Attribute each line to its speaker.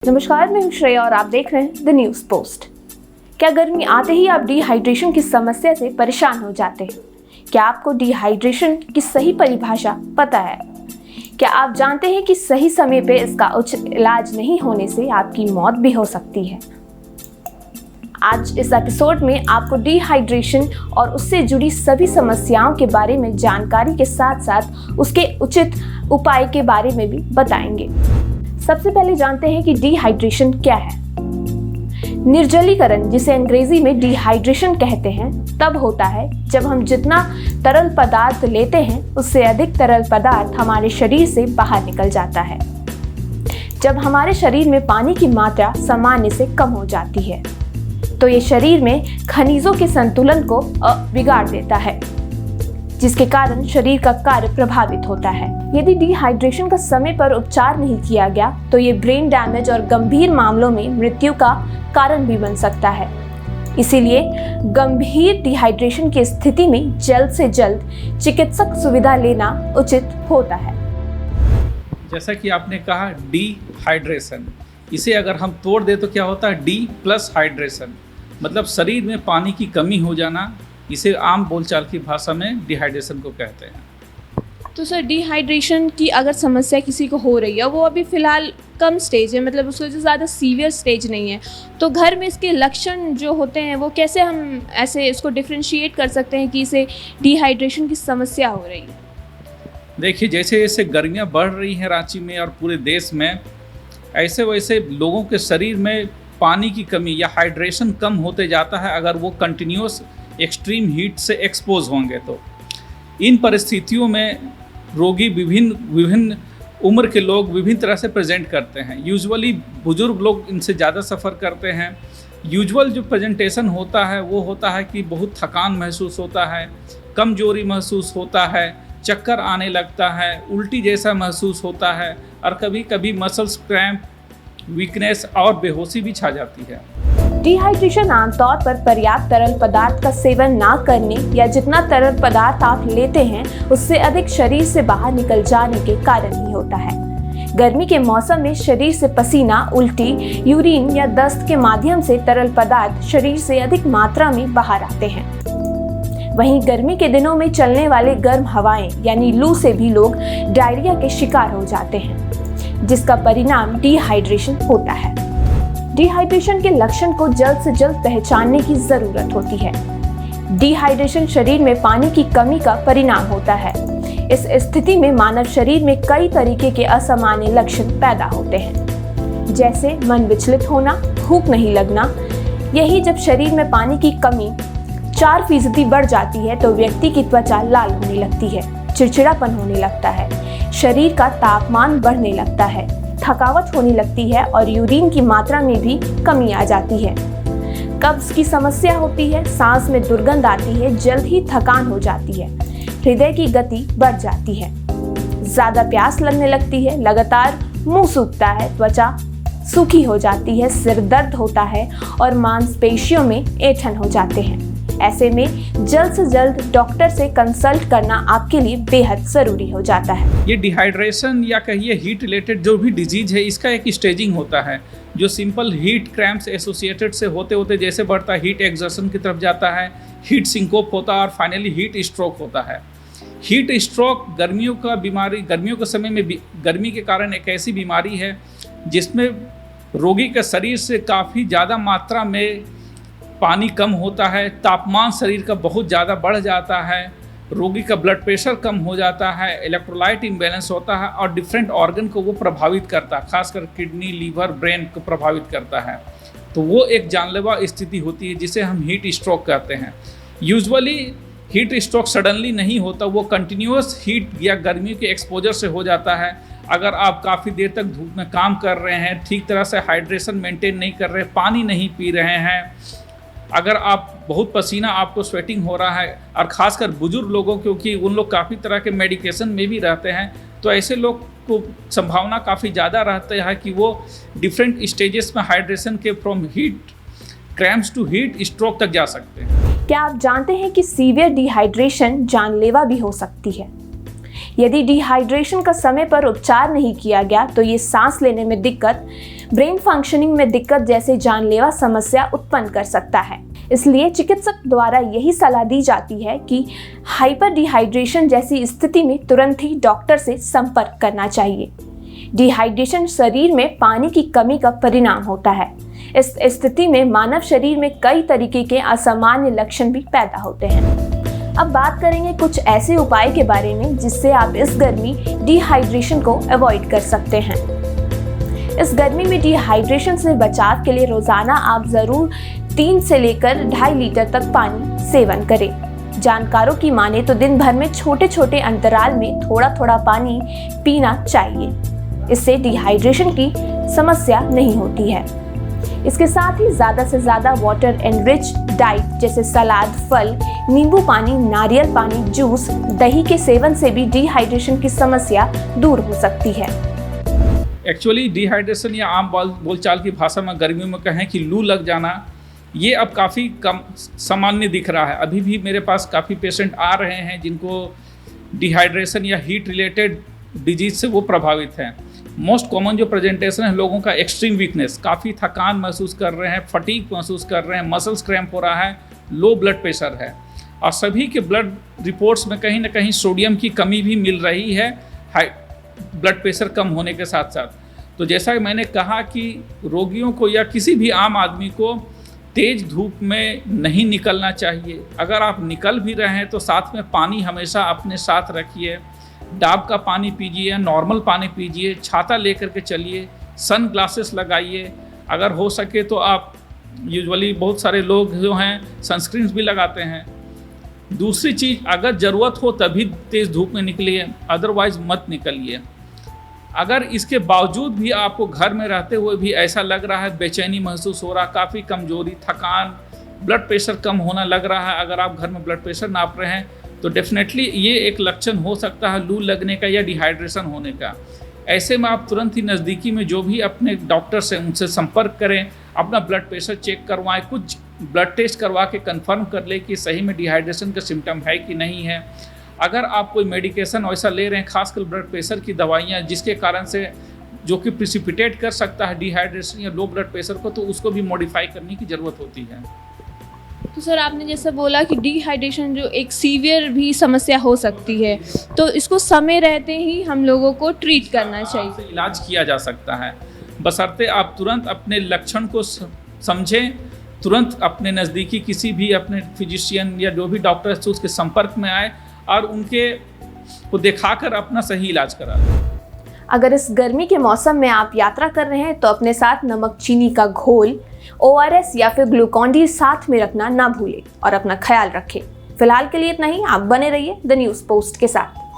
Speaker 1: नमस्कार, मैं हूं श्रेया और आप देख रहे हैं द न्यूज़ पोस्ट। क्या गर्मी आते ही आप डिहाइड्रेशन की समस्या से परेशान हो जाते हैं? क्या आपको डिहाइड्रेशन की सही परिभाषा पता है? क्या आप जानते हैं कि सही समय पे इसका उचित इलाज नहीं होने से आपकी मौत भी हो सकती है? आज इस एपिसोड में आपको डिहाइड्रेशन और उससे जुड़ी सभी समस्याओं के बारे में जानकारी के साथ साथ उसके उचित उपाय के बारे में भी बताएंगे। सबसे पहले जानते हैं कि डिहाइड्रेशन क्या है। निर्जलीकरण, जिसे अंग्रेजी में डिहाइड्रेशन कहते हैं, तब होता है जब हम जितना तरल पदार्थ लेते हैं उससे अधिक तरल पदार्थ हमारे शरीर से बाहर निकल जाता है। जब हमारे शरीर में पानी की मात्रा सामान्य से कम हो जाती है तो ये शरीर में खनिजों के संतुलन को बिगाड़ देता है, जिसके कारण शरीर का कार्य प्रभावित होता है। यदि डिहाइड्रेशन का समय पर उपचार नहीं किया गया तो ये ब्रेन डैमेज और गंभीर मामलों में मृत्यु का कारण भी बन सकता है। इसीलिए गंभीर डिहाइड्रेशन की स्थिति में जल्द से जल्द चिकित्सक सुविधा लेना उचित होता है।
Speaker 2: जैसा कि आपने कहा डिहाइड्रेशन, इसे अगर हम तोड़ दे तो क्या होता है? डी प्लस हाइड्रेशन, मतलब शरीर में पानी की कमी हो जाना। इसे आम बोलचाल की भाषा में डिहाइड्रेशन को कहते हैं।
Speaker 1: तो सर, डिहाइड्रेशन की अगर समस्या किसी को हो रही है, वो अभी फ़िलहाल कम स्टेज है, मतलब उसको जो ज़्यादा सीवियर स्टेज नहीं है, तो घर में इसके लक्षण जो होते हैं वो कैसे हम ऐसे इसको डिफ्रेंशिएट कर सकते हैं कि इसे डिहाइड्रेशन की समस्या हो रही है?
Speaker 2: देखिए, जैसे जैसे गर्मियाँ बढ़ रही हैं रांची में और पूरे देश में, ऐसे वैसे लोगों के शरीर में पानी की कमी या हाइड्रेशन कम होते जाता है अगर वो कंटिन्यूस एक्सट्रीम हीट से एक्सपोज होंगे। तो इन परिस्थितियों में रोगी विभिन्न उम्र के लोग विभिन्न तरह से प्रेजेंट करते हैं। यूजुअली बुजुर्ग लोग इनसे ज़्यादा सफ़र करते हैं। यूजुअल जो प्रेजेंटेशन होता है वो होता है कि बहुत थकान महसूस होता है, कमजोरी महसूस होता है, चक्कर आने लगता है, उल्टी जैसा महसूस होता है और कभी कभी मसल्स क्रैम्प, वीकनेस और बेहोशी भी छा जाती है।
Speaker 1: डिहाइड्रेशन आमतौर पर पर्याप्त तरल पदार्थ का सेवन ना करने या जितना तरल पदार्थ आप लेते हैं उससे अधिक शरीर से बाहर निकल जाने के कारण ही होता है। गर्मी के मौसम में शरीर से पसीना, उल्टी, यूरिन या दस्त के माध्यम से तरल पदार्थ शरीर से अधिक मात्रा में बाहर आते हैं। वहीं गर्मी के दिनों में चलने वाले गर्म हवाएं यानी लू से भी लोग डायरिया के शिकार हो जाते हैं, जिसका परिणाम डिहाइड्रेशन होता है। डिहाइड्रेशन के लक्षण को जल्द से जल्द पहचानने की जरूरत होती है। डिहाइड्रेशन शरीर में पानी की कमी का परिणाम होता है। इस स्थिति में मानव शरीर में कई तरीके के असामान्य लक्षण पैदा होते हैं, जैसे मन विचलित होना, भूख नहीं लगना। यही जब शरीर में पानी की कमी 4% बढ़ जाती है तो व्यक्ति की त्वचा लाल होने लगती है, चिड़चिड़ापन होने लगता है, शरीर का तापमान बढ़ने लगता है, थकावट होने लगती है और यूरिन की मात्रा में भी कमी आ जाती है। कब्ज की समस्या होती है, सांस में दुर्गंध आती है, जल्द ही थकान हो जाती है, हृदय की गति बढ़ जाती है, ज्यादा प्यास लगने लगती है, लगातार मुंह सूखता है, त्वचा सूखी हो जाती है, सिर दर्द होता है और मांसपेशियों में ऐंठन हो जाते हैं। ऐसे में जल्द से जल्द डॉक्टर से कंसल्ट करना आपके लिए बेहद जरूरी हो जाता है।
Speaker 2: ये डिहाइड्रेशन या कहिए हीट रिलेटेड जो भी डिजीज है, इसका एक स्टेजिंग होता है जो सिंपल हीट क्रैम्प्स एसोसिएटेड से होते होते जैसे बढ़ता है हीट एक्सर्शन की तरफ जाता है, हीट सिंकोप होता है और फाइनली हीट स्ट्रोक होता है। हीट स्ट्रोक गर्मियों के समय में गर्मी के कारण एक ऐसी बीमारी है जिसमें रोगी के शरीर से काफ़ी ज़्यादा मात्रा में पानी कम होता है, तापमान शरीर का बहुत ज़्यादा बढ़ जाता है, रोगी का ब्लड प्रेशर कम हो जाता है, इलेक्ट्रोलाइट इम्बैलेंस होता है और डिफरेंट ऑर्गन को वो प्रभावित करता है, खासकर किडनी, लीवर, ब्रेन को प्रभावित करता है। तो वो एक जानलेवा स्थिति होती है जिसे हम हीट स्ट्रोक कहते हैं। यूजुअली हीट स्ट्रोक सडनली नहीं होता, वो कंटिन्यूस हीट या गर्मी के एक्सपोजर से हो जाता है। अगर आप काफ़ी देर तक धूप में काम कर रहे हैं, ठीक तरह से हाइड्रेशन मेंटेन नहीं कर रहे, पानी नहीं पी रहे हैं, अगर आप बहुत पसीना, आपको स्वेटिंग हो रहा है, और ख़ासकर बुजुर्ग लोगों, क्योंकि उन लोग काफ़ी तरह के मेडिकेशन में भी रहते हैं, तो ऐसे लोग को संभावना काफ़ी ज़्यादा रहता है कि वो डिफरेंट स्टेजेस में हाइड्रेशन के from heat cramps to heat stroke तक जा सकते हैं।
Speaker 1: क्या आप जानते हैं कि सीवियर डिहाइड्रेशन जानलेवा भी हो सकती है? यदि डिहाइड्रेशन का समय पर उपचार नहीं किया गया तो ये सांस लेने में दिक्कत, ब्रेन फंक्शनिंग में दिक्कत जैसे जानलेवा समस्या उत्पन्न कर सकता है। इसलिए चिकित्सक द्वारा यही सलाह दी जाती है कि हाइपर डिहाइड्रेशन जैसी स्थिति में तुरंत ही डॉक्टर से संपर्क करना चाहिए। डिहाइड्रेशन शरीर में पानी की कमी का परिणाम होता है। इस स्थिति में मानव शरीर में कई तरीके के असामान्य लक्षण भी पैदा होते हैं। अब बात करेंगे कुछ ऐसे उपाय के बारे में जिससे आप इस गर्मी डिहाइड्रेशन को अवॉइड कर सकते हैं। इस गर्मी में डिहाइड्रेशन से बचाव के लिए रोजाना आप जरूर 3 से लेकर 2.5 लीटर तक पानी सेवन करें। जानकारों की माने तो दिन भर में छोटे छोटे अंतराल में थोड़ा थोड़ा पानी पीना चाहिए। इससे डिहाइड्रेशन की समस्या नहीं होती है। इसके साथ ही ज़्यादा से ज़्यादा वाटर एनरिच डाइट जैसे सलाद, फल, नींबू पानी, नारियल पानी, जूस, दही के सेवन से भी डिहाइड्रेशन की समस्या दूर हो सकती है।
Speaker 2: एक्चुअली डिहाइड्रेशन या आम बोलचाल की भाषा में गर्मियों में कहें कि लू लग जाना, ये अब काफ़ी कम सामान्य दिख रहा है। अभी भी मेरे पास काफ़ी पेशेंट आ रहे हैं जिनको डिहाइड्रेशन या हीट रिलेटेड डिजीज से वो प्रभावित हैं। मोस्ट कॉमन जो प्रेजेंटेशन है लोगों का एक्सट्रीम वीकनेस, काफ़ी थकान महसूस कर रहे हैं, फटीग महसूस कर रहे हैं, मसल्स क्रैम्प हो रहा है, लो ब्लड प्रेशर है और सभी के ब्लड रिपोर्ट्स में कहीं ना कहीं सोडियम की कमी भी मिल रही है हाई ब्लड प्रेशर कम होने के साथ साथ। तो जैसा कि मैंने कहा कि रोगियों को या किसी भी आम आदमी को तेज़ धूप में नहीं निकलना चाहिए। अगर आप निकल भी रहे हैं तो साथ में पानी हमेशा अपने साथ रखिए। डाब का पानी पीजिए, नॉर्मल पानी पीजिए, छाता लेकर के चलिए, सन ग्लासेस लगाइए। अगर हो सके तो आप यूजुअली बहुत सारे लोग जो हैं सनस्क्रीन्स भी लगाते हैं। दूसरी चीज़, अगर ज़रूरत हो तभी तेज़ धूप में निकलिए, अदरवाइज़ मत निकलिए। अगर इसके बावजूद भी आपको घर में रहते हुए भी ऐसा लग रहा है, बेचैनी महसूस हो रहा, काफ़ी कमजोरी, थकान, ब्लड प्रेशर कम होना लग रहा है, अगर आप घर में ब्लड प्रेशर नाप रहे हैं तो डेफिनेटली ये एक लक्षण हो सकता है लू लगने का या डिहाइड्रेशन होने का। ऐसे में आप तुरंत ही नज़दीकी में जो भी अपने डॉक्टर से उनसे संपर्क करें, अपना ब्लड प्रेशर चेक करवाएं, कुछ ब्लड टेस्ट करवा के कंफर्म कर लें कि सही में डिहाइड्रेशन का सिम्टम है कि नहीं है। अगर आप कोई मेडिकेशन वैसा ले रहे हैं, खासकर ब्लड प्रेशर की दवाइयाँ जिसके कारण से जो कि प्रिसिपिटेट कर सकता है डिहाइड्रेशन या लो ब्लड प्रेशर को, तो उसको भी मॉडिफाई करने की ज़रूरत होती है।
Speaker 3: तो सर आपने जैसा बोला कि डिहाइड्रेशन जो एक सीवियर भी समस्या हो सकती है, तो इसको समय रहते ही हम लोगों को ट्रीट करना चाहिए।
Speaker 2: इलाज किया जा सकता है, बशर्ते आप तुरंत अपने लक्षण को समझें, तुरंत अपने नज़दीकी किसी भी अपने फिजिशियन या जो भी डॉक्टर है उसके संपर्क में आए और उनके को दिखाकर अपना सही इलाज करा लें।
Speaker 1: अगर इस गर्मी के मौसम में आप यात्रा कर रहे हैं तो अपने साथ नमक चीनी का घोल, ORS या फिर ग्लूकॉन-डी साथ में रखना ना भूलें और अपना ख्याल रखें। फिलहाल के लिए इतना ही। आप बने रहिए द न्यूज़ पोस्ट के साथ।